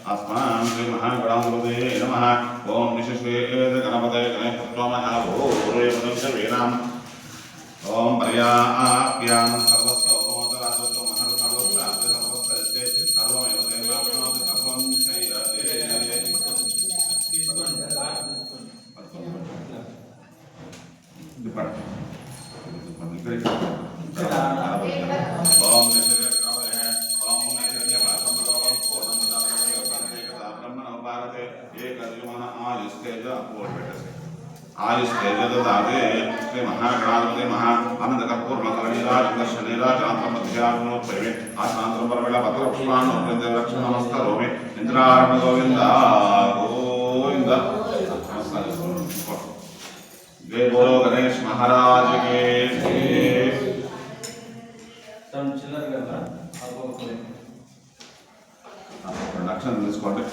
अस्मान् श्री महागणाधिपतये नमः। ओम विशेषेद गणपतये गणेशत्वमहाभूरेवदंशवीनाम् ओम पर्याप्यां सर्वस्वोमोदरासो महर सर्वस्ते सर्वमेव देवात्मादि सर्वं शैयते ओम आयुस्तेज ददाते श्री महागणाधिपति महा अनंत कर्पूर मकरनीराज दर्शनीराज आत्मध्यात्मोत्पयमे आशांतरं परमेला पत्र पुष्पान् नमस्ते रक्षण नमस्कारोमि इंद्रारण्य गोविंद गोविंद जय बोलो गणेश महाराज के रक्षण తీసుకోండి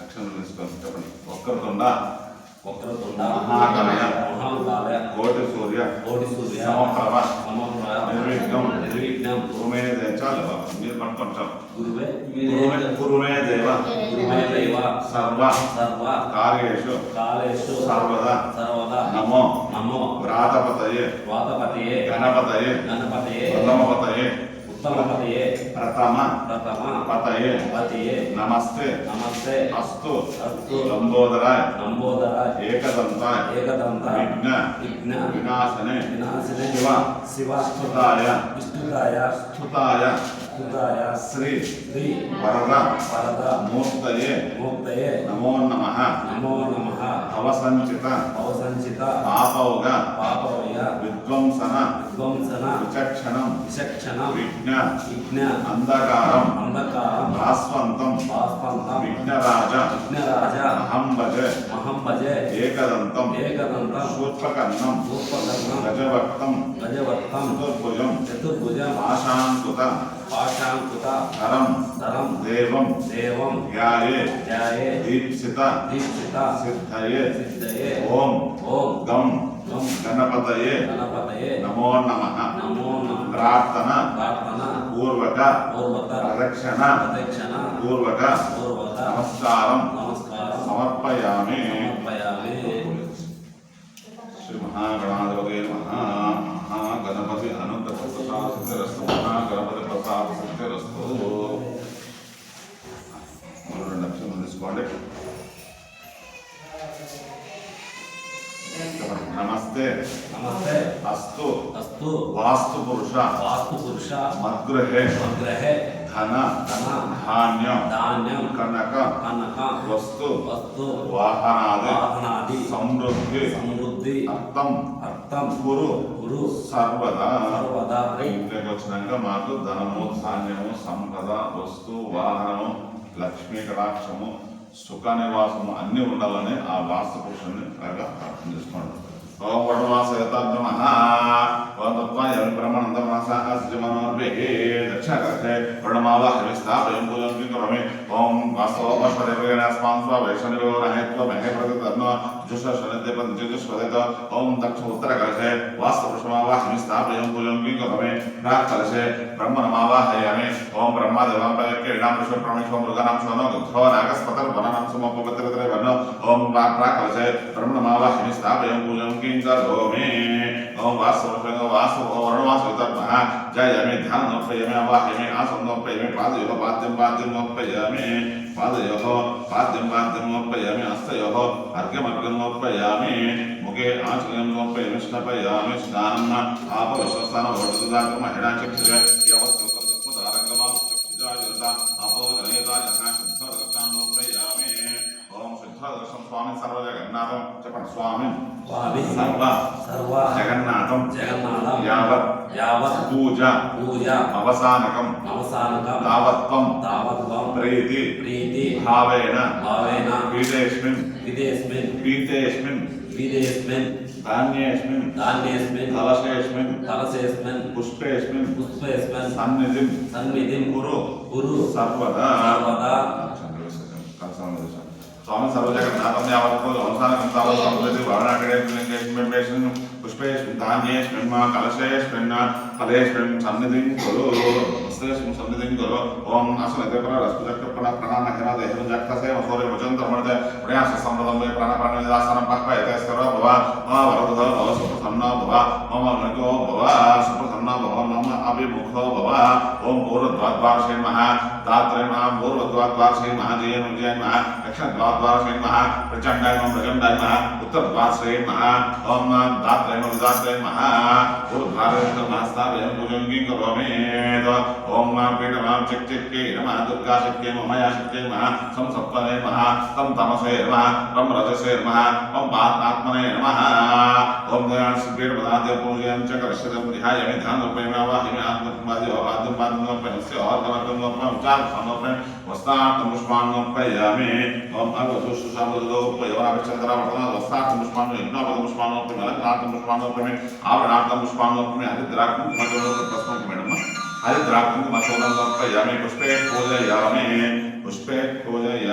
రక్షణ తీసుకోండి చెప్పండి వక్రతుండ మహాకాయ కోటి సూర్య సమప్రభ నిర్విఘ్నం గురుమే చాలు మీరు పట్టుకుంటాం గురుమే దేవ సర్వ కార్యేషు సర్వదా నమో వ్రాతపతయే గణపతయే ప్రథమ పతయే నమస్తే అస్తు లంబోదరాయ ఏకదంతాయ విఘ్న వినాశనే శివ స్తుతాయ శ్రీ వరద మూర్తయే నమో నమః అవసంచిత పాపౌగా విధ్వంసన విచక్షణం విఘ్న అంధకారం భాస్వంతం విఘ్నరాజ అహం భజే ఏకదంతం శూర్పకర్ణం గజవక్తం చతుర్భుజం ఆశాంకుత కరం దేవం ధ్యాయే దీప్సిత సిద్ధయే ఓం గం గణపతయే నమో నమః ప్రార్థన పూర్వక ప్రదక్షిణ పూర్వక నమస్కారం సమర్పయామి శ్రీ మహాగణాధిపతయే మహాగణపతి అనంత ప్రసాదస్తు మహాగణపతి ప్రసాద సిద్ధిరస్తు. మరో 2 అక్షరాలు తీసుకోండి. నమస్తే అస్తు వాస్తు పురుష మద్గృహే ధన ధాన్యం కనక వస్తు వాహనాది సమృద్ధి అర్థం కురు సర్వదా. ఇంట్లోకి వచ్చినాక మాకు ధనము ధాన్యము సంపద వస్తు వాహనము లక్ష్మీ కటాక్షము సుఖ నివాసము అన్ని ఉండాలని ఆ వాస్తు పురుషుని ప్రార్థన చేసుకోండి. ఓం వడమాసయతాభ్యమః ఓం తత్వాయ బ్రహ్మానందమాసాస్యమనోర్భిః దక్షిణకర్షే వడమావాహ్య స్థాపయం పూజం కరోమి. ఓం వాస్తవోపస్పదేవగణాస్మాన్ స్వవైష్ణవిరోరహేత్వ మహే ప్రతితర్ణ जुषशनिद्यपञ्चजुष्वदित ओम दक्षिण उत्तरकलशे वास्तुपुरुषमावाहयामि स्थापयं पूजं करोमि. प्राक्कलशे ब्रह्मणमावाहयामि. ओम ब्रह्मदेवाम्बयके ईणामृषो प्रमेशो मृगानां शोनो गन्धो नागस्पतर्वनानां समोपगतरतरे वर्ण. ओम प्राक्कलशे ब्रह्मणमावाहयामि स्थापयं पूजं करोमि. ओम वास्तुवर्णवासुतर्मः जयामि ध्यानोपयामि आवाहयामि आसनोपयामि पादयोः पाद्यं पादयोः पाद्यमोपयामि हस्तयोः अर्घ्यमर्घ्यमोपयामि मुखे आचर्यमोपयामि स्नापयामि स्नानम् आपविश्वस्नानभवतुदात्महिडाचक्षुरे यवस्तुतस्मदारङ्गमाचक्षुजायुता अपोदनेतायः ओम शुद्धदर्शन स्वामी सर्वजगन्नाथं चपन स्वामी सर्व जगन्नाथं यावत् पूजा अवसानकं तावत्त्वं प्रीति भावेन पीतेस्मिन् धान्येस्मिन् कलशेस्मिन् पुष्पेस्मिन् सन्निधिं कुरु सर्वदा. स्वामी सर्वजगन्नाथं यावत् संसारं तावत् संस्कृति वर्णाकरेण पुष्पेस्मिन् धान्येस्मिन् कलशेस्मिन् फलेस्मिन् सन्निधिं कुरु वस्त्रेस्मिन् सन्निधिं कुरु ओम असनतेपर रसपुजक्तप्रण प्राणानहरा देहरुजक्तसे वसोरे वचन्तमर्दे प्रयास संवदं वे प्राणप्राणविदासनं पक्वयते स्थिरो भव मम वरदो भव सुप्रसन्नो भव मम मृगो भव सुप्रसन्नो भव मम अभिमुखो भव ओम पूर्वद्वारश्री महा दात्रे महा पूर्वद्वारश्री महाजयन विजय महा दक्षिणद्वारश्री महा प्रचण्डाय मम प्रचण्डाय महा उत्तरद्वारश्री महा ओम दात्रे मम दात्रे महा पूर्वद्वारेण महस्तावयं भुजंगिं करोमि ओम पीठमां चिक्चिक्के नमः दुर्गा शक्ति ममया शक्ति महा संसप्तने महा तम तमसे नमः तम रजसे नमः ओम आत्मने नमः ओम दयान पीठ पदाद्य पूजयं च करश्यतं ध्यायामि ध्यानरूपेण वाहिमि आत्ममाद्य आत्मपादनोपयस्य और उच्चार समर्पण वस्तार्थं पुष्पाण्योपयामि ओम अगतुष्षामदोपयोराविचन्द्रावतना वस्तार्थं पुष्पाण्यो यज्ञोपदपुष्पाण्योपयामि अलङ्कारार्थं पुष्पाण्योपयामि आवरणार्थं पुष्पाण्योपयामि हरिद्रार्थं कुमचोदकप्रस्मोपयामि हरिद्रार्थं कुमचोदकप्रयामि पुष्पे पूजयामि पुष्पे पूलेंडो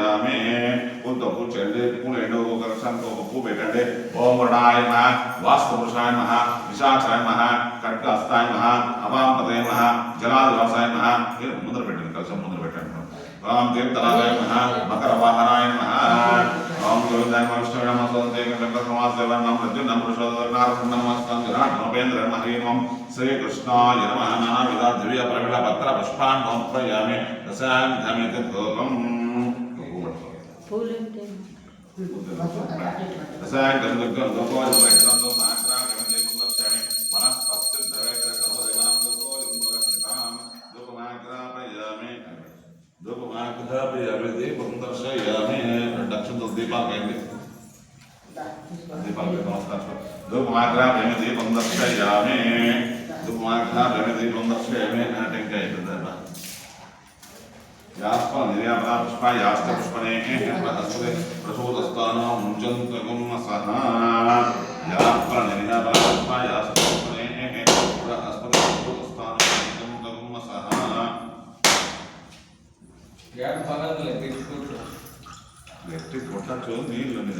कलशंको पूबेटंडे ओम वरदाय नमः वास्तुपुरुषाय नमः विशाखाय नमः खड्गहस्ताय नमः अवामपदे नमः जलादिवासाय नमः ये मुद्र పెట్టండి కలశం ముద్ర పెట్టండి ओम तीर्थराजाय नमः मकरवाहनाय नमः ओम गोविंदाय नमः विष्णुवे नमः सोदते गंगसमासेवाय नमः प्रद्युम्न पुरुषोत्तरनारसिंह नमः स्कंदराट नोपेन्द्र हरि ओम श्री कृष्णाय नमः नानाविध दिव्य प्रविल पत्र पुष्पान् समर्पयामि दशांगमित गोपम् फूलेंटे दशांगम दुर्गम गोपाल प्रैक्तंतो साग्रा गंजे कुंदर्शयामि वनस्पति द्रवेत्र सर्वदेवनां गोपाल मुगस्ताम धूपमाग्रापयामि दीपं दर्शयामि दक्षिण दीपालकेंद्र दीपालके नमस्कार धूपमाग्रापयामि दीपं दर्शयामि धूपमाग्रापयामि दीपं दर्शयामि टेंकाय दर्शयामि यास्पन निर्यापना पुष्पा यास्त पुष्पने हस्ते प्रसूतस्थानो मुञ्चन्तगुं सह यास्पन निर्यापना पुष्पा यास्त पुष्पने हस्ते प्रसूतस्थानो मुञ्चन्तगुं सह यार पागल इलेक्ट्रिक कोठा नीళ్ళు మీద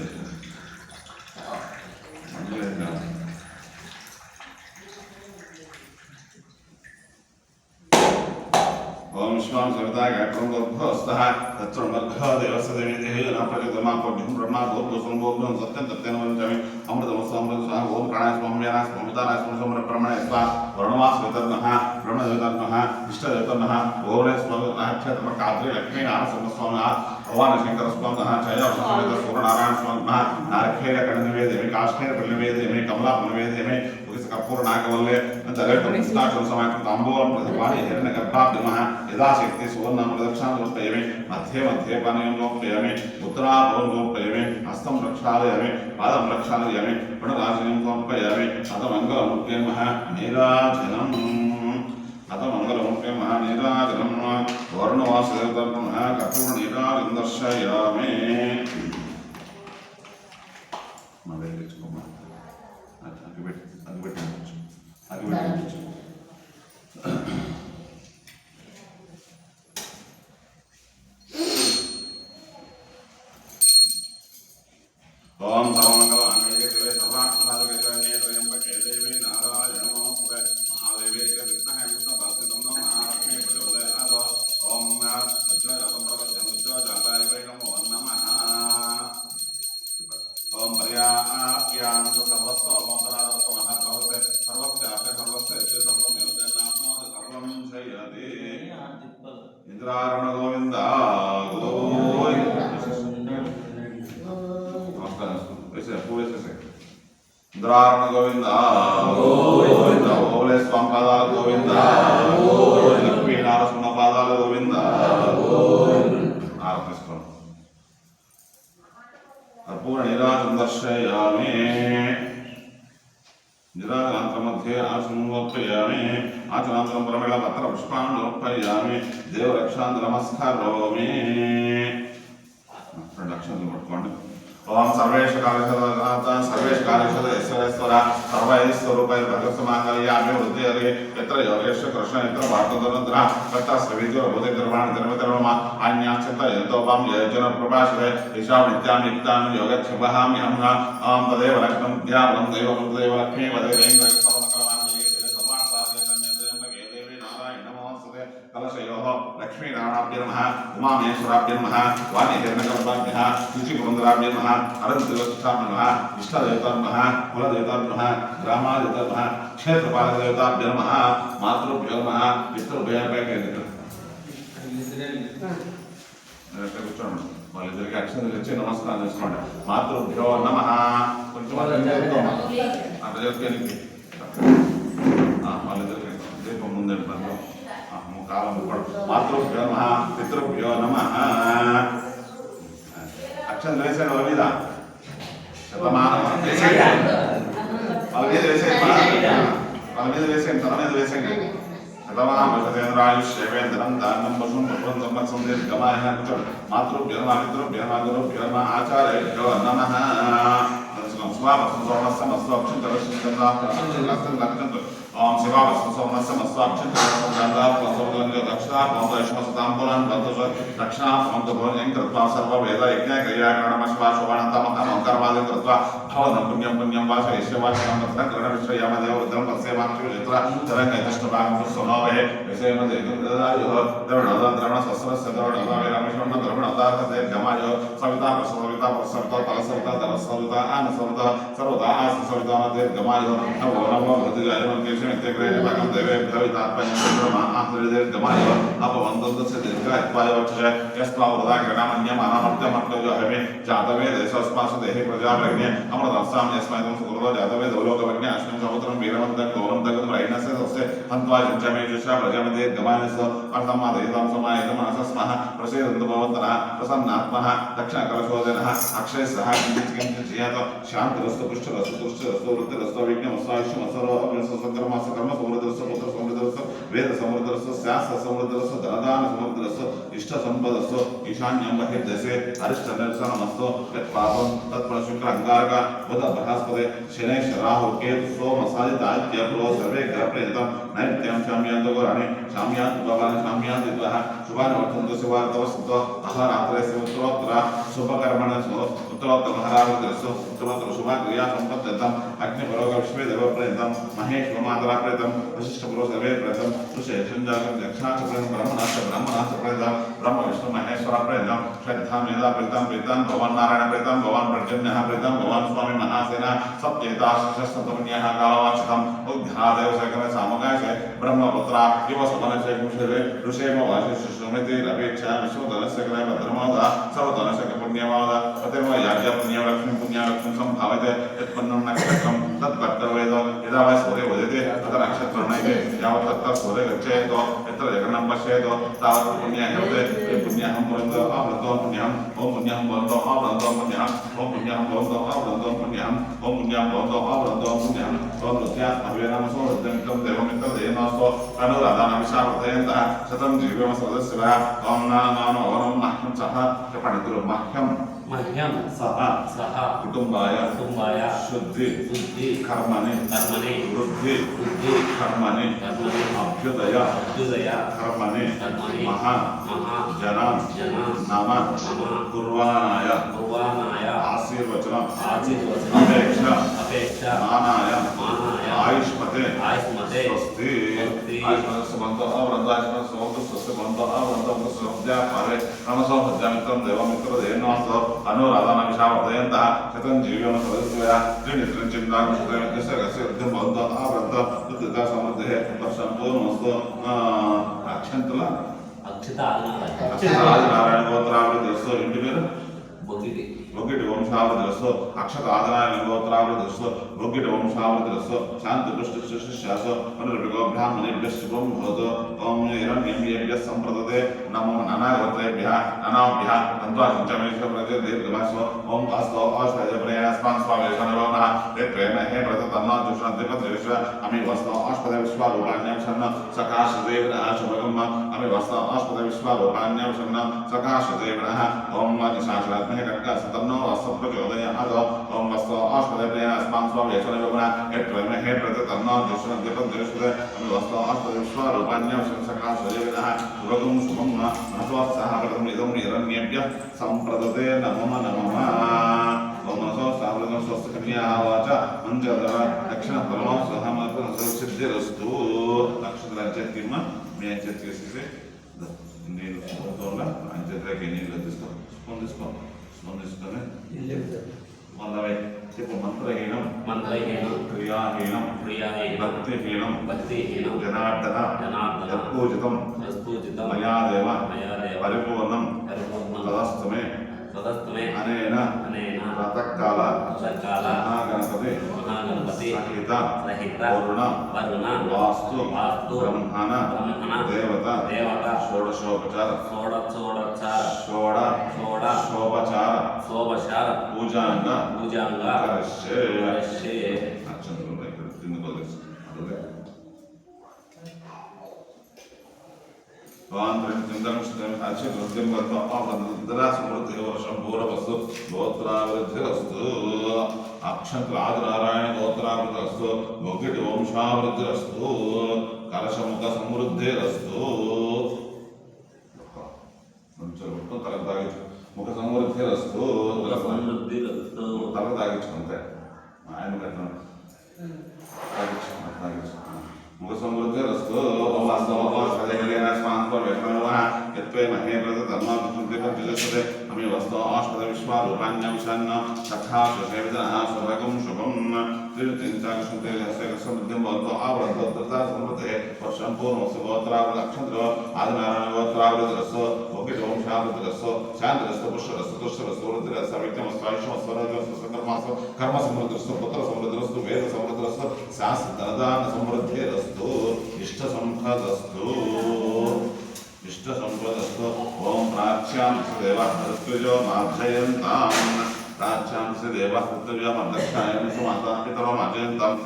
ओम विश्वाम सविता गायत्रं गोभस्तः तत्सर्वमर्घः देवस्य देवीदेः न प्रचोदमा कोटिं ब्रह्मा गोब्रसं गोब्रं सत्यं सत्यं वञ्चामि अमृतमस्वामृत स्वाहा ओम प्राणाय स्वामी व्यानाय स्वामी ताराय स्वामी समर ब्रह्मणे स्वाहा वर्णवास वेतर्नः ब्रह्मदेवतर्नः इष्टदेवतर्नः ओरे स्वामी नाक्षत्र काद्रे लक्ष्मी नारसिंह स्वामी भगवान शंकर स्वामी जय समेत सूर्यनारायण स्वामी नारखेल कणनिवेदेमि काष्ठेन प्रनिवेदेमि कमला प्रनिवेदेमि कर्पूर नागवल्ले तलेटुस्ताचन समाकं तांबूलं प्रतिपाणि हिरण्यगर्भाब्धिमः यथाशक्ति सुवर्णं प्रदक्षिणां समर्पयामि मध्ये पानीयं समर्पयामि उत्तराभवं समर्पयामि हस्तं प्रक्षालयामि पादं प्रक्षालयामि प्रणराजनं समर्पयामि अतमङ्गलमूर्ते महानीराजनम् वर्णवासदेवतर्पणः कर्पूरनीराजनं दर्शयामि ओम सर्वमंगलमांगल्ये शिवे सर्वार्थसाधके शरण्ये त्र्यंबके देवी नारायणे नमोस्तुते महादेवे च विद्महे विष्णुपत्नी तन्नो महालक्ष्मी प्रचोदयात् ओम अज्ञातं प्रपद्यमुच्चजाताय वै नमो नमः ओम पर्याप्यान् सर्वस्वमोदरात्महर्भवते सर्वस्याप्य सर्वस्य सर्वमेवतेनात्मात् सर्वं जयति इंद्रारण गोविंद गोविंद इंद्रारण गोविंद गोविंद ओले स्वामपादा गोविंद लक्ष्मी नारसिंह पादाल गोविंद आरतिस्को कर्पूर नीराजनं दर्शयामि निराजनांतर मध्ये आसनोपयामि आचनांतरं परमेला पत्र पुष्पान् समर्पयामि देव रक्षां नमस्कारोमि रक्षां समर्पयामि ओम सर्वेश कालेश्वर सर्वेश कालेश्वर ईश्वरेश्वर सर्वैश्वरूपैः भगवत्समांगल्याभि वृद्धिर्हि यत्र योगेश्वर कृष्ण यत्र वार्तदनन्द्र तत्र श्रीविद्यो भूतिर्वाण धर्मधर्म अन्याश्चिन्तयन्तोपां योजन प्रभाषते ईशां नित्यां नित्यां योगक्षपहाम्यहं ओम तदेव लक्ष्मं ध्यानं देवं लक्ष्मी वदेवेन्द्र कलशयोः लक्ष्मीनारायणाभ्य नमः उमामहेश्वराभ्य नमः वाणीहिरण्यगर्भाभ्यः शुचिपुरन्दराभ्य नमः अनन्तदेवताभ्य नमः इष्टदेवताभ्य नमः कुलदेवताभ्य नमः ग्रामादेवताभ्य नमः क्षेत्रपालदेवताभ्य नमः मातृभ्यो नमः पितृभ्यो కూర్చోండి వాళ్ళిద్దరికి అక్షంతలు ఇచ్చి నమస్కారం చేసుకోండి మాతృభ్యో నమః కొంచెం అట్లా చేసుకెళ్ళి వాళ్ళిద్దరికి దీపం ముందండి పనులు కాలం మాతృభ్యో నమః పితృభ్యో నమః అక్షంతలు వేసాను వాళ్ళ మీద శతమానం వాళ్ళ మీద వేసేయండి వాళ్ళ మీద వేసేయండి తల మీద వేసేయండి శతమానుషేంద్రం దానం పశుం పుష్పం సంవత్సరం దీర్ఘమాయ మాతృభ్యో నమః పితృభ్యో నమః గురుభ్యో నమః ఆచార్యేభ్యో నమః ओम शिवा वस्तुसोमस्य मस्वाक्षं गंगा पंचोदंग दक्षिणा पंचैष्मसतांबुलं पंचश दक्षिणा पंचभोजनं कृत्वा सर्व वेद यज्ञ क्रियाकरणमश्वा शोभनतमः ओंकारवादं कृत्वा भवनं पुण्यं पुण्यं वाचयिष्यवाचनं तत्र करणविश्वयामदेव रुद्रं पश्येमाक्षु यत्र तरङ्गैतष्टभागं सुनोवे विषयमदेवदायो द्रवणोदन्द्रवण स्वस्रस्य द्रवणोदाविरामेश्वरं द्रवणोदार्थे गमायो सविता प्रसविता प्रसविता तलसविता दलसविता आनसविता सर्वदा आससविता मध्ये गमायो नमो नमो भद्राय मंगेश नित्यग्रहे भगं देवे भवितात्मन्यब्रह्मा आह्रिदेव गमायो अपवन्दस्य दीर्घायत्वाय वक्षे यस्त्वावृदा गणामन्यमानामर्त्यमर्त्यो हमे जातवे देशस्मासु देहे प्रजाप्रज्ञे अमृतस्सां यस्मैतं सुकृतो जातवे दौलोकवज्ञे अश्विन समुद्रं वीरवन्तं गौरवन्तं रैणस्य तस्य हन्त्वा युञ्चमे जुषा प्रजामध्ये गमानस्य अर्थमादयितां समायितं मनसस्मः प्रसेदन्तु भवन्तः प्रसन्नात्मः दक्षिणकलशोदनः अक्षयसः किञ्चित् शान्तिरस्तु पुष्टिरस्तु तुष्टिरस्तु वृत्तिरस्तु विज्ञमस्वायुष्यमस्सरो संक्रमस्य कर्म समृद्धरस्य पुत्र समृद्धरस्य वेद समृद्धरस्य शास्त्र समृद्धरस्य धनदान समृद्धरस्य इष्ट संपदस्य ईशान्यं बहिर्देशे अरिष्ट निरसनमस्तु यत्पापं तत्प्रशुक्र अंगारक बुध बृहस्पति शनि राहु केतु सोम सादित आदित्य प्रो सर्वे ग्रह प्रेरितं नैत्यं शाम्यान्तो गुराणि शाम्यान् भवान् शाम्यान् दित्वः शुभान् वर्तन्तो शिवार्तवस्तु अहरात्रस्य उत्तरोत्तर शुभकर्मणसु उत्तरोत्तर महाराजस्य उत्तरोत्तर शुभक्रिया सम्पत्तितं अग्निपरोग विश्वे देव प्रेरितं महेश मातरा प्रेतम वशिष्ठ पुरुष सर्वे प्रेतम ऋषि संजागम दक्षिणाच प्रेतम ब्रह्मणाच प्रेतम ब्रह्म विष्णु महेश्वर प्रेतम श्रद्धा मेधा प्रेतम प्रेतम भगवान नारायण प्रेतम भगवान पर्जन्यः प्रेतम भगवान स्वामी महासेना सप्तेता शस्त्रपुण्यः कालवाचितम उद्घादेव सकल सामगाय ब्रह्मपुत्रा युव सुमनसे कुशले ऋषेम वाशिष्ठ सुमति रवेच्छा विश्वदलस्य कले भद्रमोदा सर्वदलस्य पुण्यमोदा अतिर्व याज्ञ पुण्यलक्ष्मी संभावते यत्पन्नं नक्षत्रं तत्कर्तव्येद यदा वै सूर्य उदयते तत्र नक्षत्रं यावत् तत्र सूर्य गच्छेत् यत्र जगन्नं पश्येत् तावत् पुण्यः भवति पुण्यहं भवन्तो आवृतो पुण्यहम् ओम पुण्यहं भवन्तो आवृतो पुण्यहम् ओम पुण्यहं भवन्तो आवृतो पुण्यहम् ओम पुण्यहं भवन्तो आवृतो पुण्यहम् ओम रुद्रात्मवेनमसो रुद्रमित्रं देवमित्रदेवनसो अनुराधानविशावर्धयन्तः शतं जीवमसदस्यः ओम नानो ओम मह्यं सह पठितुः मह्यं सह कुटुम्बाय शुद्धि कर्मणि वृद्धि कर्मणि अभ्युदय कर्मणि महा जनान् नाम कुर्वाणाय आशीर्वचनम् अपेक्षा मानाय आयुष्मते स्वस्ति आयुष्मते बन्धो अवृन्द आयुष्मते स्वस्ति बन्धो अवृन्द स्वस्ति पारे नमसो भद्रामित्रं देवमित्रदेवनसो अनुराधानविशावर्धयन्तः शतं जीवनं सदस्यः त्रिनित्रिञ्चिन्ताकुशलस्य गस्य बन्धो अवृन्द तथा समृद्धे संपूर्णमस्तु अक्षन्तला अक्षता नारायण गोत्रावृद्धस्तु इंటి పేరు బొగ్గిటి వంశావృద్ధులస్సు అక్షత ఆదనాయ గోత్రావృద్ధులస్సు బొగ్గిటి వంశావృద్ధులస్సు శాంతి పుష్టి శిష్యాసు అనురుగో బ్రాహ్మణేభ్య శుభం భవతు ఓం హిరణ్యేభ్య సంప్రదతే నమో నానాగోత్రేభ్యः నానాభ్యः తంత్వాశంచమేశ్వర ప్రజే దీర్ఘమాసో ఓం వాస్తో ఆశ్వయ ప్రయాస్మాన్ స్వావేశనరోనః రేత్రేణ హే ప్రత తన్నా దుష్ణంతి పత్రేష అమి వాస్తో ఆశ్వయ విశ్వారూపాణ్యం సన్న సకాశదేవన శుభగమ్మ అమి వాస్తో ఆశ్వయ విశ్వారూపాణ్యం సన్న సకాశదేవన ఓం నిశాచరాత్మహ కనక సత तन्नो वस्तु प्रचोदयात् ओम वस्तु आस्पदे अस्मान् स्वावेशनयोगुणा यत्त्वमहे प्रति तन्नो दुष्टं अमी वस्तु आस्पदे विश्वरूपाण्यं संसकाशयोगिनः शुभगुं शुभं मनसोत्साह प्रथम इदं निरण्येभ्यः सम्प्रदते नमो नमः ओम मनसोत्साह स्वस्ति वाचा मंजर दक्षिण परमो सहमत सिद्धिरस्तु नक्षत्रराज्यतिम మీ చేతికి వేసేసి నీళ్ళు స్పూన్తో ఆయన చేతిలోకి నీళ్ళు స్పందిసుకొని వందవై చెప్పు మంత్రహీనం క్రియాహీనం భక్తిహీనం జనార్దన యత్పూజితం మయాదేవ పరిపూర్ణం తదస్తమే అనేన ప్రాతకాల మహాగణపతి సహిత వరుణ వాస్తు బ్రహ్మణ దేవత షోడశోపచార పూజాంగ కరిష్యే అక్షంతలు ఇక్కడ తిందుకోలేదు అక్షంతులు ఆదినారాయణ గోత్రావృతస్తు మొగ్గిటి వంశావృద్ధిరస్తు కలశముఖ సమృద్ధిరస్తు తల తాగించు ముఖ సమృద్ధిరస్తు తల తాగించుకుంటే ఆయన కట్టిన తాగించు मुख समृद्धिरस्तु ओम वास्तवोपस्पदेन स्मान्तो वेष्मणुवः यत्त्वे महे प्रति धर्माभिसुद्धिकं जगत्सते अमी वस्तो आस्पद विश्वारूपाण्यं शन्न तथा सुसेवितनः सुभगं शुभं त्रिचिन्ताकृष्णते समृद्धिं भवतो आवृतो तथा समृद्धे वर्षं पूर्णस्य गोत्रावृतक्षन्द्रो आदिनारायणगोत्रावृतरस्तु मुखितवंशावृतरस्तु शान्तरस्तु पुष्परस्तु तुष्टरस्तु वृद्धिरस्तु विक्रमस्तु आयुष्मस्वरस्तु संकर्मस्तु कर्मसमृद्धिरस्तु पुत्रसमृद्धिरस्तु वेदसमृद्धिरस्तु शास्त्रधनदान समृद्धिरस्तु इष्ट संपदस्तु ओम प्राच्यां देवः मृत्युजो मार्जयन्ताम् प्राच्यां देवः मृत्युजो मर्दक्षायं सुमाता पितरो मार्जयन्ताम्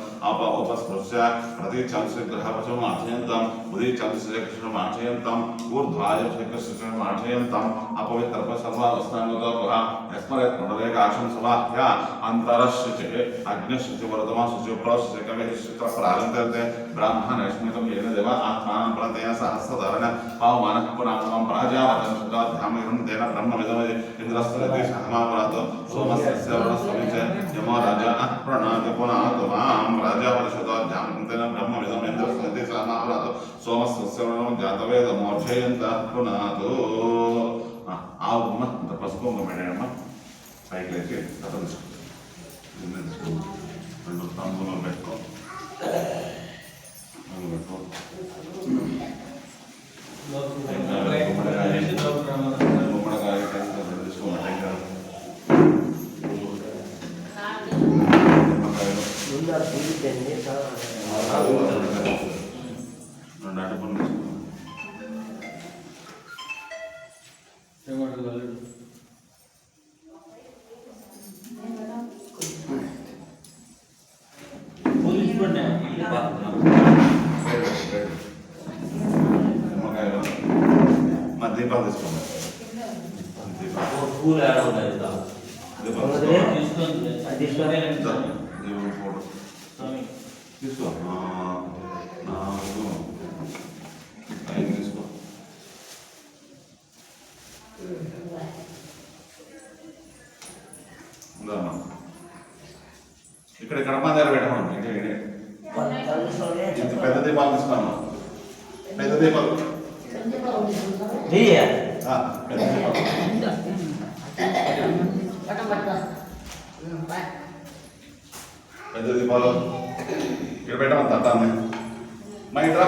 उपस्पृश्य प्रतीचां ग्रहपशो मार्जयन्ताम् उदीचां कृष्ण मार्जयन्ताम् ऊर्ध्वाय कृष्ण मार्जयन्ताम् अपवित्रप सर्वावस्थांगतो गृह यस्मरेत् पुनरेकाशं समाह्य अन्तरश्चिः अग्निश्चिः वर्धमा शुचिः प्रोश्चिः कविः शुचिः प्रारन्ते ब्राह्मणस्मितं येन देव आत्मानं प्रत्यय सहस्रधरण पावमानः पुनामं प्राजावतं शुद्धाध्यामं तेन ब्रह्मविदमय इन्द्रस्तरति सहमापरातो सोमस्य वनस्पतिं च यमो राजा प्रणाति पुनातु मां राजावशुद्धाध्यामं तेन ब्रह्मविदमय इन्द्रस्तरति सहमापरातो सोमस्य वनं जातवेद मोक्षयन्त पुनातु ఆవుమ్మ ఇంత పసుపు మేడమ్మ పైకి లేచి కథ తీసుకో రెండు తంబులో పెట్టుకో గుమ్మడికాయ తీసుకోమంటే రెండు అటుపండు తీసుకో దీపాలు తీసుకోండి తీసుకో తీసుకో ఇక్కడ కడప దగ్గర పెట్టమను ఇంత పెద్ద దీపాలు తీసుకోను పెద్ద దీపాలు పెద్ద దీపాలు ఇక్కడ పెట్టమని తట్టాన్ని మా ఇంట్రా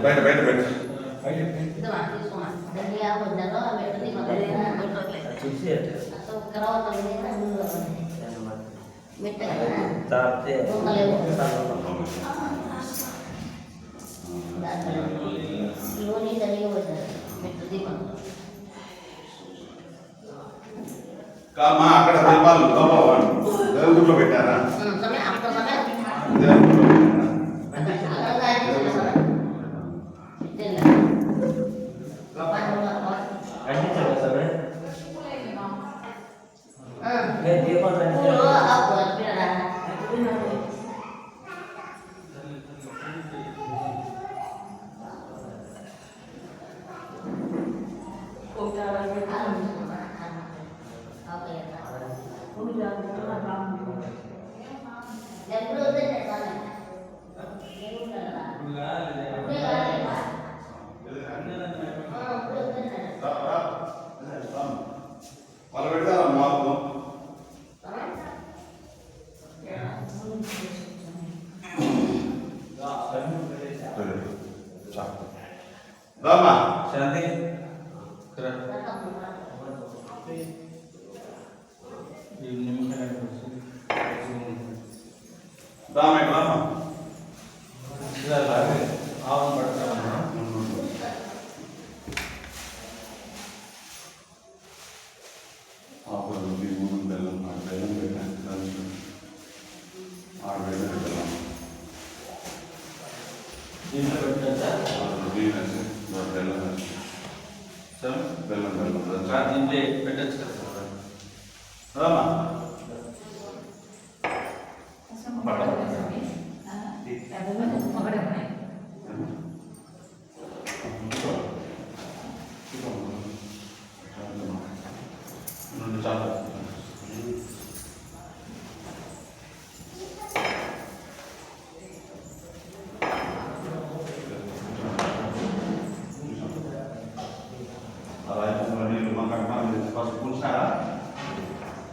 బయట బయట బయట లోని జరిగి వచ్చారు కామా అక్కడ దీపాలు దేవుడి గుడిలో పెట్టారా? దేవుడి గుడిలో వాళ్ళు పెడతారా మాకు? రామా శాంతి రామా రామా ఆవును పడతామన్నా బెల్లం పెట్టాను బెల్లం దీంట్లో పెట్టచ్చా బెల్లం సార్ బెల్లం బెల్లం దీంట్లో పెట్టచ్చు కదా సార్ రామా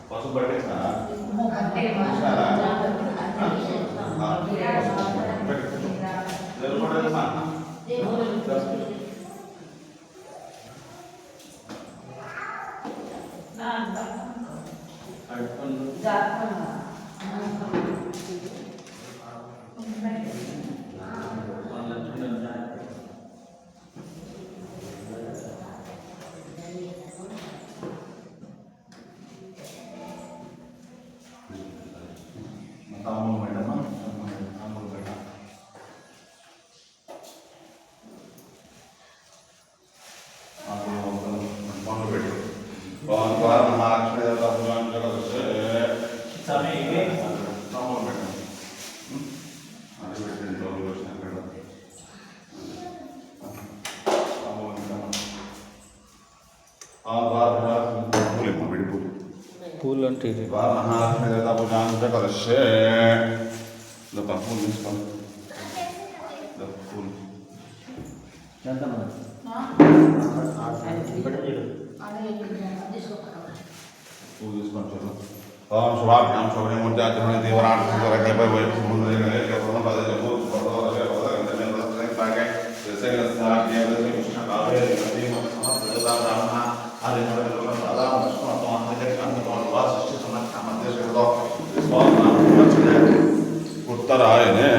పసుపు పట్టేస్తారా? తాము మేడమా తాము మేడం ఫోన్లో పెట్టు ద్వారా మహాలక్ష్మి దేవత తాము మేడం అది పెట్టండి రోజులు వచ్చిన అక్కడ తాము మేడం విడిపోతుంది పూలు అంటే మహాలక్ష్మి దేవత పూజ కలశే పూలు తీసుకోండి పూలు పూలు తీసుకొని చూడు ఓం శుభాభ్యాం శౌర్యమూర్తి దేవరాట उत्तरायणे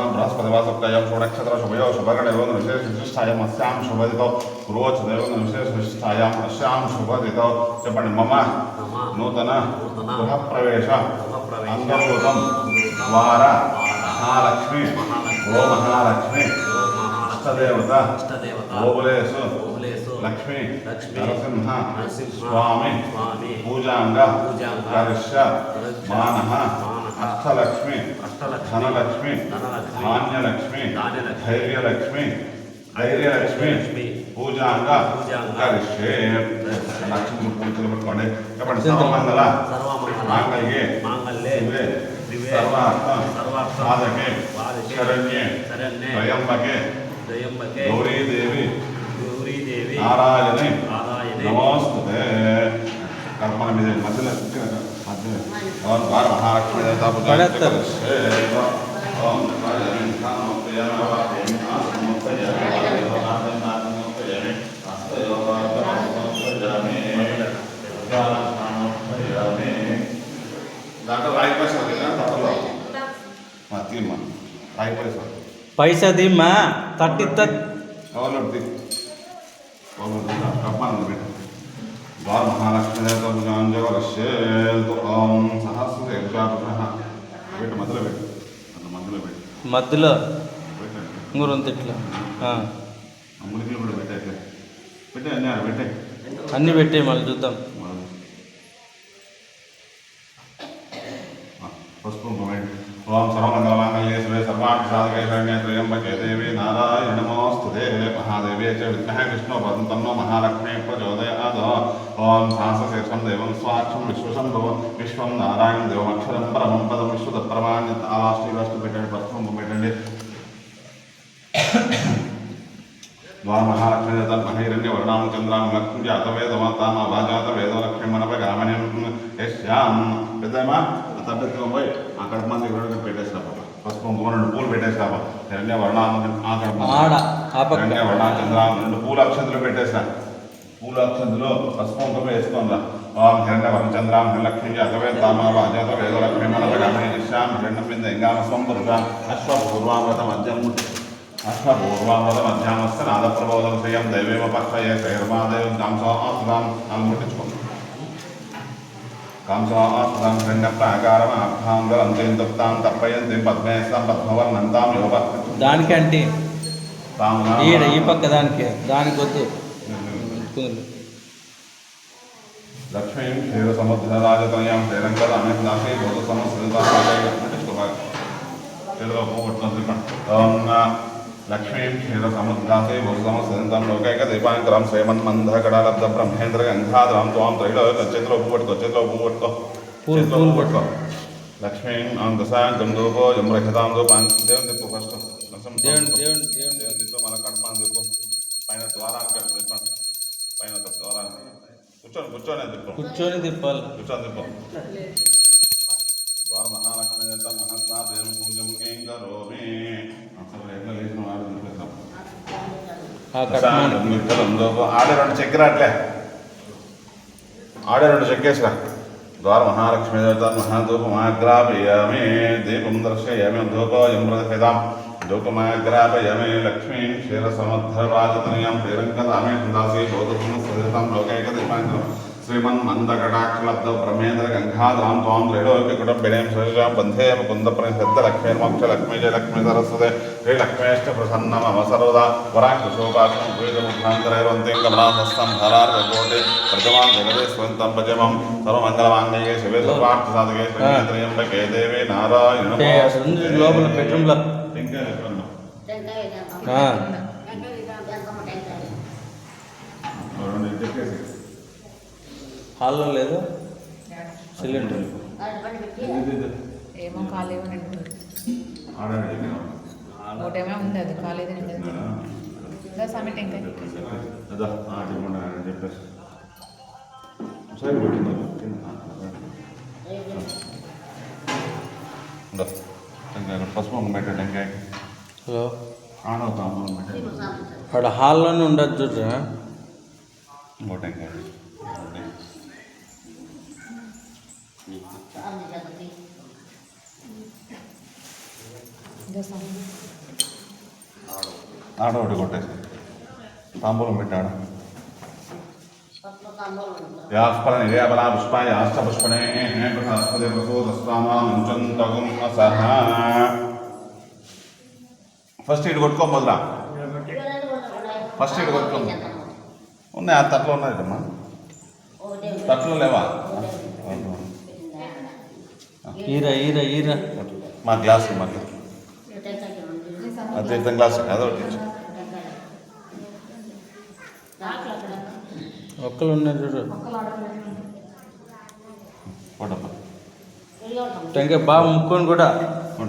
बृहस्पतिवासप्तयं षोडक्षत्र शुभयो शुभगणयो विशेषविशिष्टायां अस्यां शुभदितो पुरोचदेव विशेषविशिष्टायां अस्यां शुभदितो చెప్పండి मम नूतन गृहप्रवेश अंगभूतं वार महालक्ष्मी गो महालक्ष्मी इष्टदेवता ओबुलेषु लक्ष्मी नरसिंह स्वामी पूजांग करिष्य मानः अष्टलक्ष्मी धनलक्ष्मी धान्यलक्ष्मी धैर्यलक्ष्मी धैर्यलक्ष्मी पूजांग करिष्ये लक्ष्मी पूजలు పెట్టుకోండి చెప్పండి సర్వమంగళ మాంగళ్యే दिवे सर्वार्थ साधके शरण्ये त्र्यंबके गौरी देवी नारायणे नमोस्तुते कर्मण మీద మధ్యలో और बार महालक्ष्मी देवता पूजा ओम दांట్లో రాయి పైసా వదిలేనా తప్పలో తీమ్మా రాయి పైసా పైసా దిమ్మా తట్టి కవలొద్ది కవలొద్ది కప్పాను పెట్టు ద్వార మహాలక్ష్మి దేవత భుజాంజగరశ్యేతు ఓం సహస్రశీర్షాపుషః పెట్టు మధ్యలో పెట్టు అట్లా మధ్యలో పెట్టు మధ్యలో పెట్టండి ఇంకొంత ఇట్లా అమ్ముడికి కూడా పెట్టే పెట్టే అన్నీ పెట్టే అన్నీ పెట్టే మళ్ళీ చూద్దాం. పసుపు ఓం సర్వమంగళమాంగళ్యే శివే సర్వార్థసాధకే శరణ్యే త్ర్యంబకే దేవి నారాయణ నమోస్తుతే మహాదేవ్యే చ విద్మహే విష్ణుపదం తన్నో మహాలక్ష్మీ ప్రచోదయాత్. ఓం సహస్రశీర్షం దేవం స్వాక్షం విశ్వశంభువం విశ్వం నారాయణ దేవమక్షరం పరమం పదం విశ్వత పరమాన్ని ఆలాష్టి పెట్టండి పసుపు పెట్టండి. ద్వార మహాలక్ష్మి దేవత మహైరణ్య వర్ణాం చంద్రాం లక్ష్మీ జాతవేదమాతామ వాజాత వేదలక్ష్మీ మనపగామనిం యశ్యాం పెద్దమ్మా తప్పెత్తుకొని పోయి అక్కడ మంది ఇక్కడ పెట్టేసినప్పుడు పసుపు కుంకుమ 2 పూలు పెట్టేసినాము. హిరణ్య వర్ణాం హిరణ్య వర్ణాం చంద్రాం 2 పూల అక్షంతులు పెట్టేసిన పూల అక్షంతులు పసుపు కుంకుమ వేసుకుందా. ఓం హిరణ్య వర్ణ చంద్రాం లక్ష్మీ జాతవేదామ వాజాత వేదలక్ష్మీ మనపగామని యశ్యాం హిరణ్యం బింద ఇంగామస్వం పురుషాం అశ్వపూర్వామృత మధ్యం అశ్వపూర్వామృతమధ్యామస్త నాదప్రబోధం శ్రియం దైవేమ పక్షయే శైర్మాదేవం కాంసాం ముట్టించుకోండి. కాంసాం హిరణ్యప్రాకారమాభ్యాంగరంతిం తప్తాం తర్పయంతి పద్మేస్తాం పద్మవర్ణంతాం యోగ దానికి అంటే ఈ పక్క దానికి వద్దు. లక్ష్మీం క్షీర సముద్రరాజతనయాం శ్రీరంగదాసి బోధ సమస్యలో పోగొట్టుకుంటున్నాం. లక్ష్మీం క్షీర సముద్రాసే బహు సమస్తం లోకైక దీపాంకరం శ్రీమన్మందకడాలబ్ధ బ్రహ్మేంద్ర గంగాధరం త్వాం త్రైలోక చేతిలో పువ్వు పట్టుకో పట్టుకో లక్ష్మీం దశాంతం దూపో యమ్రహితాం దూపాన్ దేవుని తిప్పు ఫస్ట్ దేవుని తిప్పు మన కడపాన్ని తిప్పు పైన ద్వారానికి తిప్పండి. పైన ద్వారానికి కూర్చొని తిప్పాలి. కూర్చొని తిప్పు ద్వార మహాలక్ష్మి దేవత మహస్నాథం పూజం కరోమి. అసలు ఎట్లా లేచిన వాడు చూపిస్తాం. ఆడే 2 చక్కెర అట్లే ఆడే 2 చెక్కేసిరా. ద్వార మహాలక్ష్మి దేవత మహాధూపమాగ్రాపయామి దీపం దర్శయామి ధూపం ప్రదక్షితాం ధూపమాగ్రాపయామి లక్ష్మీం క్షీరసముద్రరాజతనయాం శ్రీరంగదామి దాసి బోధం లోకైక దీపాంకరం శ్రీమన్మందకటాక్షలబ్ధ బ్రహ్మేంద్ర గంగాధరాం త్వాం త్రైలోక్య కుటుంబినీం శ్రీరాం బంధే ముకుందప్రనిషద్ద లక్ష్మీర్మోక్ష లక్ష్మీ జయ లక్ష్మీ సరస్వతే శ్రీ లక్ష్మేష్ట ప్రసన్నమ సర్వదా వరాక్షోపాకం ద్వైతముఖాంతరైర్వంతిం కమలాహస్తం ధరార్కోటి ప్రజమాన్ జగదే స్వంతం భజమం సర్వమంగళమాంగళ్యే శివే సర్వార్థసాధకే త్ర్యంబకే దేవి నారాయణ లోపల బెడ్రూమ్లో ఇంకా చెప్పండి. హాల్లో లేదు సిలిండర్ ఏమో కాలేదని ఒకటేమో ఉంది అది కాలేదని సమిట్ ఇంకా చెప్పేసి పసుపు పెట్టండి ఇంకా హలో ఆడవుతాం అక్కడ హాల్లోనే ఉండదు చూడరా. ఇంకోటి ఆడొకటి కొట్టేసి తాంబూలం పెట్టాడు. యాస్పల నిర్యాబలా పుష్పాయ ఆష్ట పుష్పనే బృహస్పతి ప్రసూతస్వామంచంతగుం అసహ. ఫస్ట్ ఇటు కొట్టుకోం మొదలా ఫస్ట్ ఇటు కొట్టుకోం ఉన్నాయి. ఆ తట్లో ఉన్నదమ్మా తట్లో లేవా ఈర మా గ్లాసు మళ్ళీ తీర్థం గ్లాసు అదొకటి ఒక్కరు ఉన్నారు చూడు. కొట్టమ్మా టెంకాయ బాగా ముక్కొని కూడా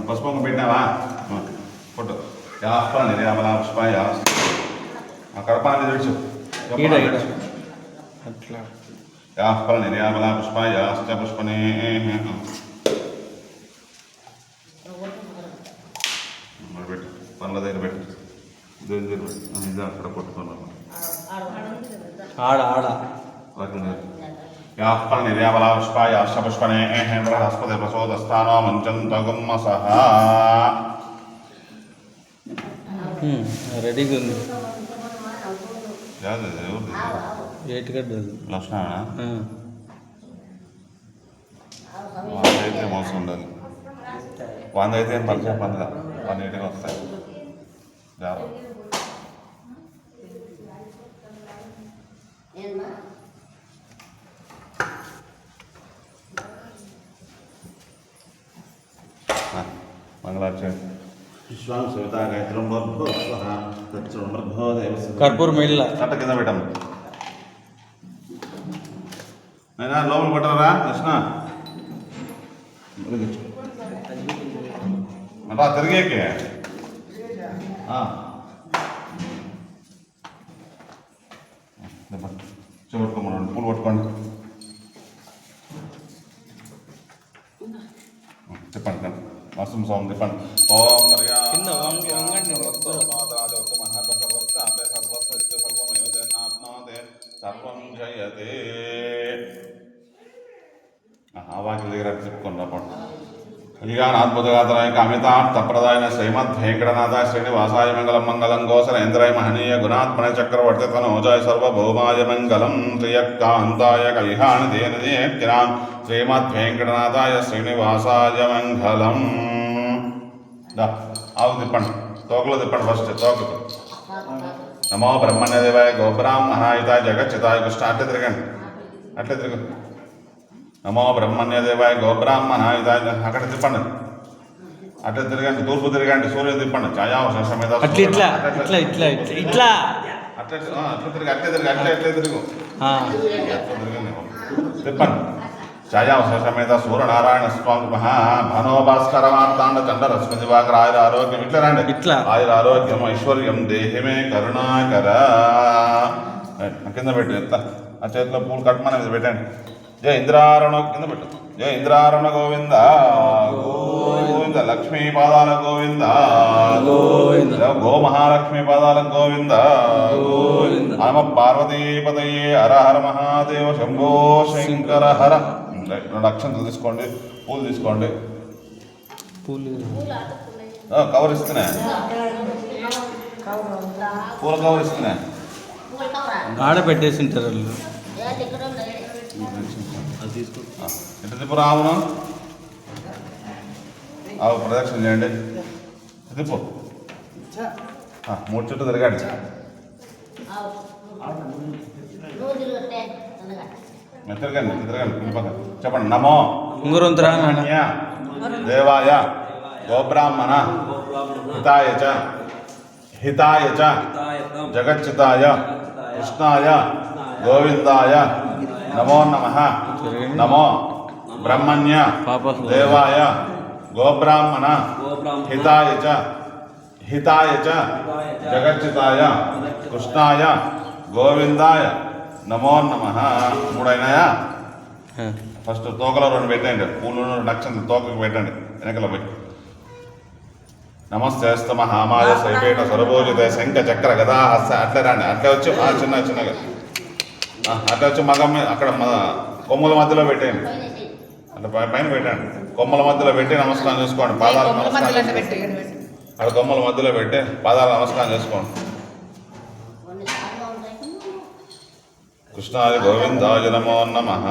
పసుపు పెట్టినావా కొట్టు. యాస్పల నిర్యాబలా పుష్పాయ ఆ కడపాన్ని తెచ్చు అట్లా యాస్పల నిర్యాబలా పుష్పాయ ఆష్ట పుష్పనే పెట్టు. పనుల దగ్గర పెట్టు. దేవుని దగ్గర పెట్టు. ఇది అక్కడ కొట్టుకున్నాను. ఆడ యాస్పల నిర్యాబలా పుష్పాయ ఆష్ట పుష్పనే బృహస్పతి ప్రసోదస్థానో మంచంతగుం అసహ. రెడీగా ఉంది. ಯಾವ್ದು ಇವ್ರದ್ದು ఏటిగడ్డ అది లక్షణ ఆ. వాళ్ళైతే మోసం ఉండదు 100 అయితే ఏం పరిచయం పనిగా 180 వస్తాయి జాగ్రత్త మంగళాచరణ విశ్వాం సవితా గాయత్రం బర్భో స్వహ తత్సర్వం బర్భో దేవస్య కర్పూరం ఇళ్ళ కట్ట కింద పెట్టాము అయినా లోపల పట్టరా కృష్ణ రా తిరిగేకే పట్టుకోమన్నాడు పూలు పట్టుకోండి చెప్పండి కానీ మసం సోమం చెప్పండి ఓం కింద వంగండి జయతే వాకిల దగ్గర చెప్పుకోండి అప్పుడు కళ్యాణాద్భుతగాతరాయ కామితార్థప్రదాయన శ్రీమద్ వెంకటనాథాయ శ్రీనివాసాయ మంగళం మంగళం గోసలేంద్రాయ మహనీయ గుణాత్మనే చక్రవర్తి తనోజాయ సర్వభౌమాయ మంగళం శ్రియకాంతాయ కళ్యాణ దేనదేక్తినాం శ్రీమద్ వెంకటనాథాయ శ్రీనివాసాయ మంగళం ఆవు తిప్పండి తోకలో తిప్పండి ఫస్ట్ తోక నమో బ్రహ్మణ్యదేవాయ గోబ్రాహ్మణాయుతాయ జగచ్చితాయ కృష్ణ అట్లే తిరగండి అట్లే తిరుగు నమో బ్రహ్మణ్యదేవాయ గోబ్రాహ్మణాయుతాయ అక్కడ తిప్పండి అట్లే తిరగండి తూర్పు తిరగండి సూర్యుడు తిప్పండి ఛాయావశ సమేత అట్లా ఇట్లా ఇట్లా ఇట్లా ఇట్లా అట్లా అట్లా తిరిగి అట్లే తిరిగి అట్లే తిరుగు తిరగండి తిప్పండి ఛాయావశ సమేత సూర్యనారాయణ స్వామి మహా భానోభాస్కర మార్తాండ చంద్రరశ్మి దివాకర ఆయుర ఆరోగ్యం ఇట్లా రండి ఇట్లా ఆయుర ఆరోగ్యం ఐశ్వర్యం దేహిమే కరుణాకర కింద పెట్టి ఎత్త ఆ చేతిలో పూలు కట్టమని మీద పెట్టండి జయ ఇంద్రారణ కింద పెట్టు జయ ఇంద్రారణ గోవింద గోవింద లక్ష్మీ పాదాల గోవింద గో మహాలక్ష్మీ పాదాల గోవింద నమ పార్వతీపతయే హర హర మహాదేవ శంభో శంకర హర 2 అక్షంతలు తీసుకోండి పూలు తీసుకోండి పూలు కవర్ ఇస్తున్నా పూల కవర్ ఇస్తున్నా ఆడ పెట్టేసి ఉంటారు వాళ్ళు ఎంత తిప్పు రావును ఆవు ప్రదక్షిణ చేయండి తిప్పు 3 చుట్టూ తిరగండి తిరగండి తిరగండి పక్కన చెప్పండి నమో ఉంగరంతరా దేవాయ గోబ్రాహ్మణ హితాయ చ జగచ్చితాయ కృష్ణాయ గోవిందాయ నమో నమః నమో బ్రహ్మణ్య దేవాయ గోబ్రాహ్మణ హితాయ చ జగచ్చితాయ కృష్ణాయ గోవిందాయ నమో నమః 3 అయినాయా ఫస్ట్ తోకలో 2 పెట్టండి పూలు 2 అక్షంతలు తోకకు పెట్టండి వెనకలో పెట్టి నమస్తే మహామాయ శ్రీపేట స్వరభోజిత శంఖ చక్ర గదా హస్త అట్లే రండి అట్లే వచ్చి చిన్నగా అట్లా వచ్చి మగం అక్కడ కొమ్మల మధ్యలో పెట్టేయండి అట్లా పైన పెట్టండి కొమ్మల మధ్యలో పెట్టి నమస్కారం చేసుకోండి పాదాలు నమస్కారం అక్కడ కొమ్మల మధ్యలో పెట్టి పాదాలు నమస్కారం చేసుకోండి కృష్ణాయ గోవిందాయ నమో నమః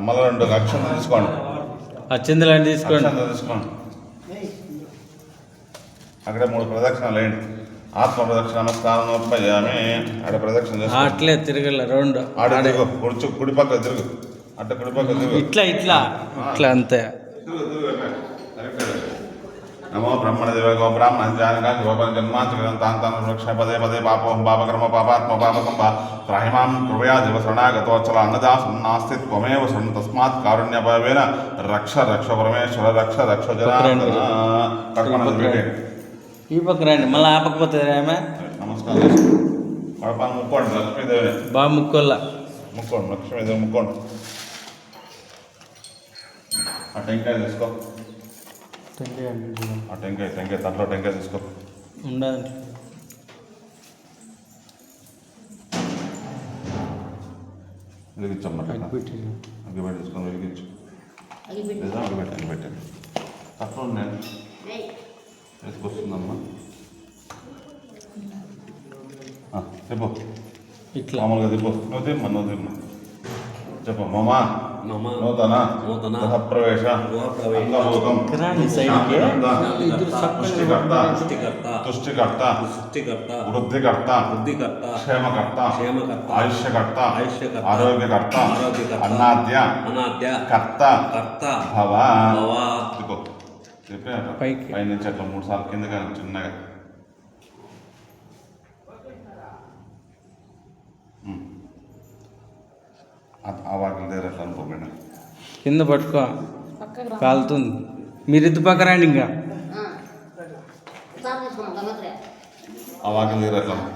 మళ్ళీ 2 అక్షంతలు తీసుకోండి అచ్చిందులు తీసుకోండి తీసుకోండి అక్కడే 3 ప్రదక్షిణాలు వేయండి ఆత్మ ప్రదక్షిణ నమస్కారం నొప్పయ్యామి ఆడ ప్రదక్షిణ చేసుకో అట్లే తిరగల 2 ఆడ తిరుగు కుడి పక్క తిరుగు అట్ట కుడి పక్క తిరుగు ఇట్లా ఇట్లా ఇట్లా అంతే నమో బ్రహ్మణదేవ గో బ్రాహ్మణ జానకా గోపం జన్మాంతాన్ వృక్ష పదే పదే పాపోహం పాపకర్మ పాపాత్మ పాపకం త్రాహిమాం కృపయా దేవ శరణాగతోచ్చల అన్నదాసం నాస్తి త్వమేవ శరణు తస్మాత్ కారుణ్యభావేన రక్ష రక్ష పరమేశ్వర రక్ష రక్ష జనార్దన ఈ పక్క రండి మళ్ళీ ఆపకపోతే ఆమె నమస్కారం కడపాన్ని ముక్కోండి లక్ష్మీదేవి బాగా ముక్కోల్లా ముక్కోండి లక్ష్మీదేవి ముక్కోండి ఆ టెంకాయ తీసుకో ఆ టెంకాయ దాంట్లో టెంకాయ తీసుకో ఉండండి వెలిగించమ్మా అగ్గిపెట్టి తీసుకొని వెలిగించు లేదా అగ్గిపెట్టండి తక్కువ నేను వేసుకొస్తుందమ్మా చెప్పు ఇట్లా మామూలుగా చెప్పు నువ్వు తిమ్మ చెప్పు మమ మమ నూతన నూతన గృహప్రవేశ గృహప్రవేశ అంగభూతం కిరాణి సైడ్కి పుష్టికర్త సృష్టికర్త తుష్టికర్త సృష్టికర్త వృద్ధికర్త బుద్ధికర్త క్షేమకర్త క్షేమకర్త ఆయుష్యకర్త ఆయుష్యకర్త ఆరోగ్యకర్త ఆరోగ్యకర్త అన్నాద్య అనాద్య కర్త కర్త భవ భవ చెప్పు చెప్పే పైకి. పైనుంచి అట్లా 3 సార్లు కిందగా చిన్నగా ఆ వాకిల దగ్గర అట్లా అనుకోబడిన కింద పట్టుకో పక్కకు రా. కాలుతుంది మీరు ఇద్దు పక్క రండి ఇంకా ఆ వాకిల దగ్గర అట్లా అనుకో.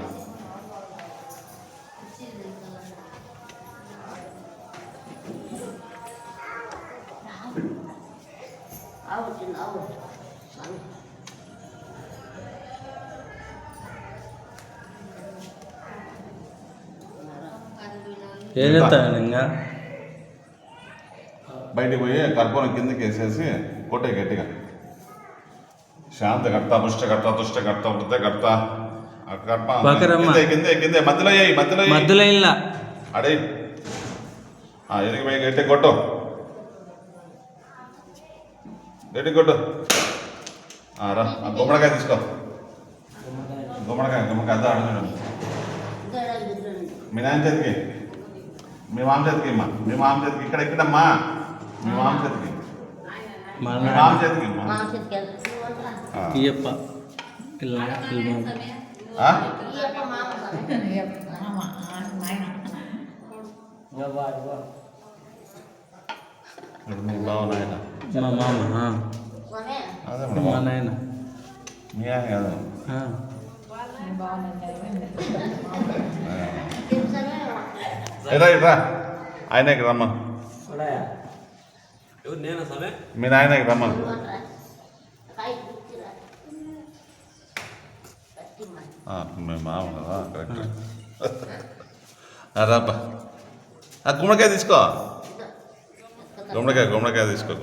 ఏం చెప్తాను ఇంకా బయటికి పోయి కర్పూరం కిందకి వేసేసి కొట్టే గట్టిగా శాంతకర్త పుష్టకర్త తుష్టకర్త వృద్ధకర్త పక్కరమ్మ. కిందే మధ్యలో వేయి మధ్యలో వేయి. మధ్యలో ఇలా అడే ఎదిగి పోయి గట్టి కొట్టు గట్టి కొట్టు రా ఆ గుమ్మడికాయ తీసుకో గుమ్మడికాయ అద్దా అడుగు మీ నాన్న చేతికి మీ మామ చేతికి అమ్మా మీ మామ చేతికి ఇక్కడమ్మా మీ మామ చేతికి మన మీ మామ చేతికి అమ్మా ఇయ్యప్ప ఇలా ఇలా. ఆ? మామ, నాయన. ఇది మీ బావ నాయన మా మామ అదే మా మేడం నాయన మీ ఆయన కాదు ఇట్రా ఆయన ఇక్కడ రమ్మా ఎవరు నేనా సమే మీ నాయన ఇక్కడ రమ్మా మీ మామ కదా కరెక్ట్ రాబ్బా ఆ గుమ్మడికాయ తీసుకో గుమ్మడికాయ తీసుకో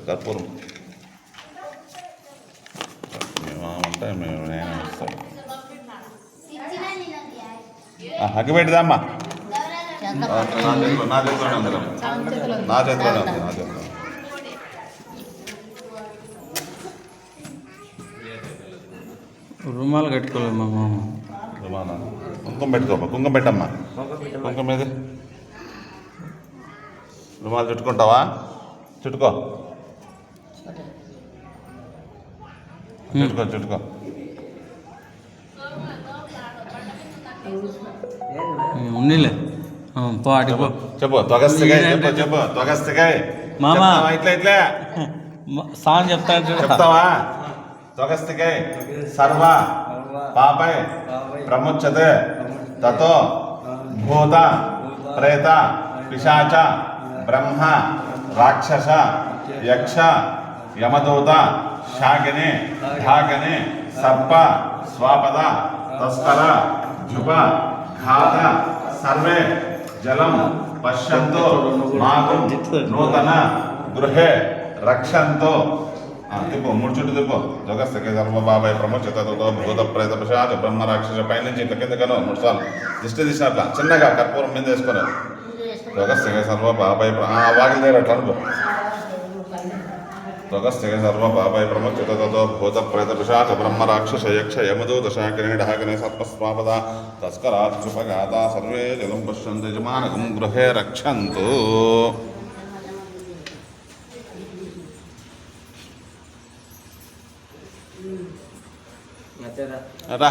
కర్పూరం మీ మామ అంటే మేము నేను ఇస్తాం అగ్గి పెట్టిదమ్మా నా చేతిలోనే ఉంది నా చేతిలోనే ఉంది రుమాలు కట్టుకోలేదు మా మామ రుమాలా కుంకుమ పెట్టుకోమ్మా కుంకుమ పెట్టమ్మా కుంకుమ మీద రుమాలు చుట్టుకుంటావా చుట్టుకో చుట్టుకో ఉన్నిలే పో అడిగి పో చెప్పు తొగస్తికాయ చెప్పు తొగస్తికాయ మామ. ఇట్లా సాంగ్ చెప్తాను చూడు. చెప్తావా తొగస్తికాయ సర్వ పాపై ప్రముచ్యతే తతో భూత ప్రేత పిశాచ బ్రహ్మ రాక్షస యక్ష యమదూత శాకిని ఢాకిని సర్ప స్వాపద తస్కర జుప ఘాత సర్వే జలం పశ్యంతో మాకు నూతన గృహే రక్షంతో తిప్పు 3 చుట్టూ తిప్పు జగస్తకే సర్వ బాబాయ్ ప్రముఖతో భూత ప్రేత పిశాచ బ్రహ్మ రాక్షస పైనుంచి ఇట్లా కిందకను 3 సార్లు దిష్టి తీసినట్ల చిన్నగా కర్పూరం మీద వేసుకున్నారు జగస్తకే సర్వ బాబాయ్ వాకిల దగ్గర అట్లా అనుకో జగస్తకే సర్వ బాబాయ్ ప్రముఖతో భూత ప్రేత పిశాచ బ్రహ్మ రాక్షస యక్ష యమదూత శాకిని ఢాకిని సర్పస్వాపద తస్కరాచుపఘాత సర్వే జలం పశ్యంతు యజమానకం గృహే రక్షంతు రా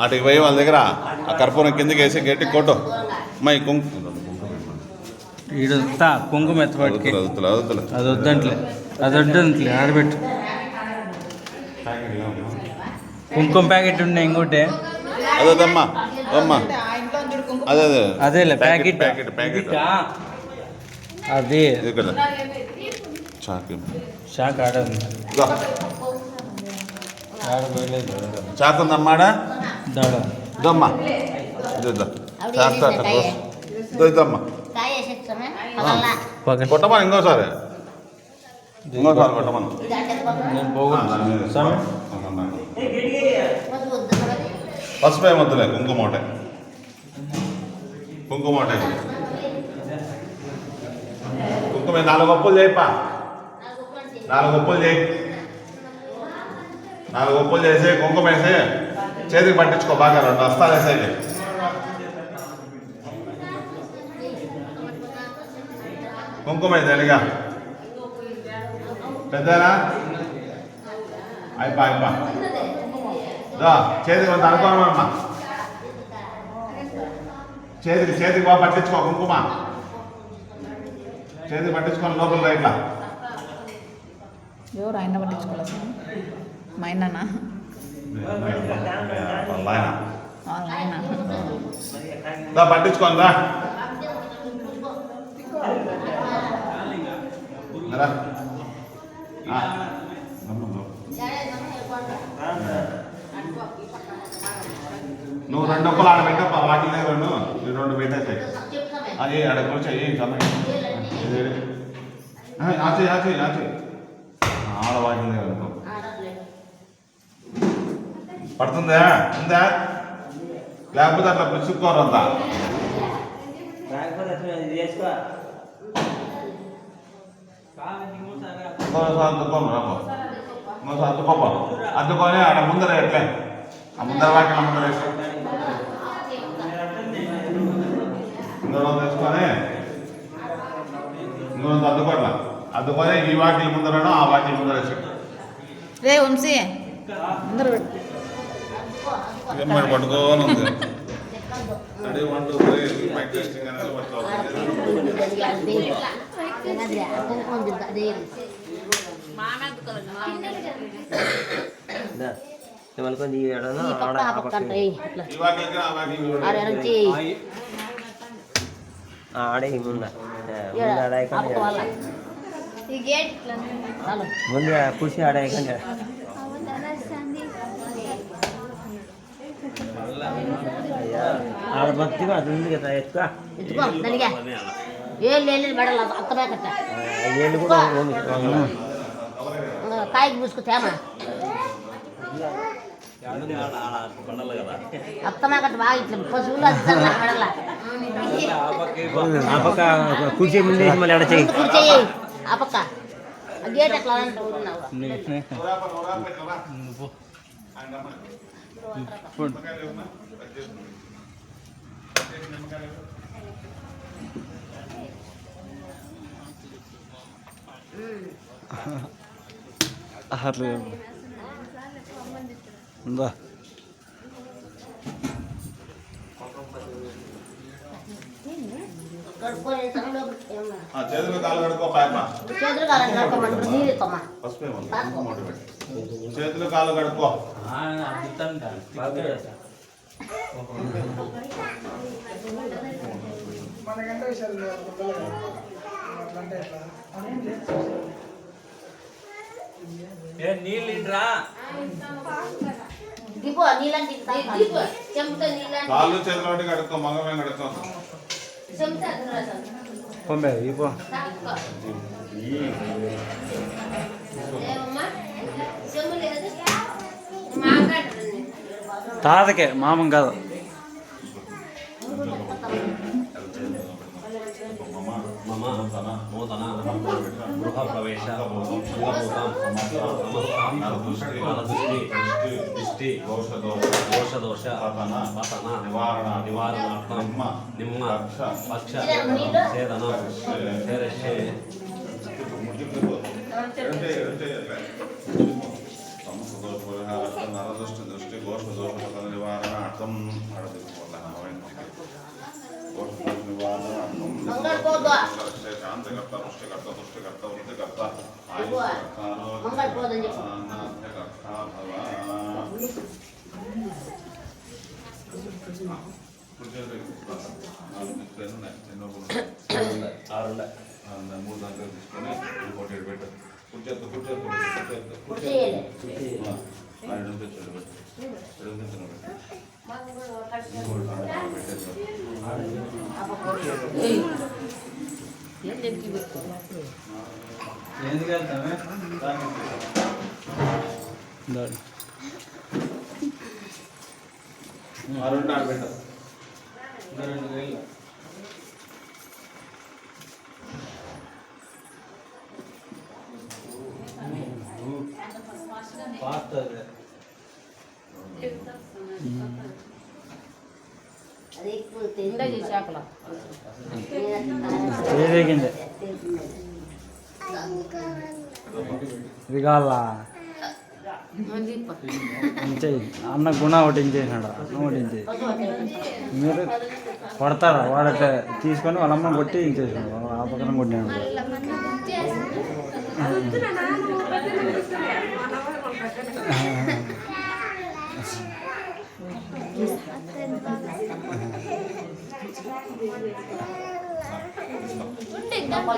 అటుకి పోయి వాళ్ళ దగ్గర ఆ కర్పూరం కిందకి వేసి గట్టి కొట్టు మై ఈడంతా కుంకుమ ఎత్తపట్టుకి అదుతులే అది వద్దంట్లే ఆడబెట్టు కుంకుమ ప్యాకెట్ ఉండే ఇంకోటి అదమ్మా అమ్మా అదే అదేలే ప్యాకెట్ ప్యాకెట్ అది ఇది కదా చాకి షాక్ ఆడదు ఆడపోయలేదు చాకుందమ్మాడా దాడ దమ్మా ఇదమ్మా పక్కన కొట్టమా ఇంకోసారి కొట్టమను నేను పోగొట్టు స్వామి పసుపు ఏమొద్దులే, కుంకుమ ఒకటే. కుంకుమ ఒకటే. కుంకుమ 4 ఒప్పులు చేయప్పా. 4 ఒప్పులు చేయి. 4 ఒప్పులు చేసి కుంకుమ వేసి చేతికి పట్టించుకో బాగా. 2 హస్తాలు వేసేది. కుంకుమ వేసి అడిగా పెద్దనా అయిపా చేతికి కొంత అనుకోనమ్మా. చేతికి బాగా పట్టించుకో కుంకుమ. చేతికి పట్టించుకొని లోపల ఇట్లా. ఎవరు ఆయన పట్టించుకోవాలి సార్? మా ఆయననా? ఆయన పట్టించుకోందా నువ్వు 2 ఒక్కలు ఆడ పెట్టప్ప. వాటినే 2 పెట్టేసాయి. అది ఆడ కూర్చోయి ఆచే ఆడ వాటినే అనుకో. పడుతుందా? ఉందా? లేకపోతే అట్లా పుచ్చుకోరంతా. అద్దుకొని ఆడ ముందర ఎట్లే ఆ ముందర వాటిని ముందర వేసుకో. ముందర వేసుకొని ఇంకొంత అద్దుకొని ఈ వాటిల ముందరను ఆ వాటిల ముందర వేసుకో. రే వంశీ అందరూ పట్టుకోని ఉంది. రెడీ 1 2 3 మైక్ టెస్టింగ్ అనేది పట్టుకోవాలి. ఆడే ముందు ఖుషి ఆడాయకండి ఆడ భక్తిగా అది ఉంది కదా ఎక్కువ ఏళ్ళు కూడా కాయకి పూసుకుతామా అత్తమాకట్టు బాగా ఇట్లా పశువులు మెడల ఆ పక్క కుర్చీ ముందేసి మళ్ళీ ఎడ చెయ్యి ఆ పక్క గేట్ ఎట్లా ఉందా? చేతులు కాలు కడుక్కో పాయమ్మ. చేతులు కాలు కడుక్కో. కాళ్ళు చేతులు కడుక్కో. మగమే కడుక్కో. పంపే ఇపో తాతకే మామం కాదు. గృహ ప్రవేశ దృష్టి దోష పతన నివారణార్థం నిమ్మ పక్ష ఛేదనం నరదృష్టి దృష్టి ఘోష దోష పతన నివారణార్థం శాంతికర్త పుష్టికర్త తుష్టికర్త వృద్ధికర్త మూడు దాంట్లో తీసుకొని ఇంకోటి పెట్టు. కూర్చోద్దు ఎందుకు వెళ్తామే? ఆ రెండు ఆడబెట్టారు ఇంకా 2 వేలు ఫాస్ట్ అదే అది ఎక్కువ ఉండే చేపల ఏదేగింది ఇది కావాలా ఇంచేయి అన్న గుణ ఒకటి ఇంచేసినాడు అన్న ఒకటి ఇంచేయి మీరు కొడతారా వాడట తీసుకొని వాళ్ళ అమ్మ కొట్టి ఇంచేసినాడు ఆ పక్కన కొట్టినాడు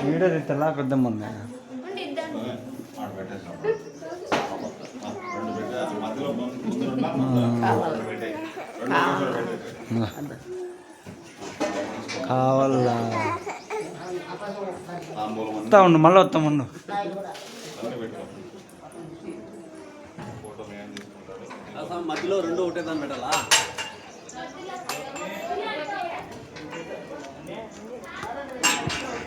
వీడియో తెలా పెద్దమ్మ ఉంది ఆడబెట్టేసాం 2 పెట్టే మధ్యలో ముందు పెట్టే 2 కావాలా తాంబూలం వస్తా ఉండు మళ్ళీ వస్తాం ఉండు అన్నీ పెట్టుకో ఫోటో మేము తీసుకుంటారు మధ్యలో 2 ఒకటే దాన్ని పెట్టాలా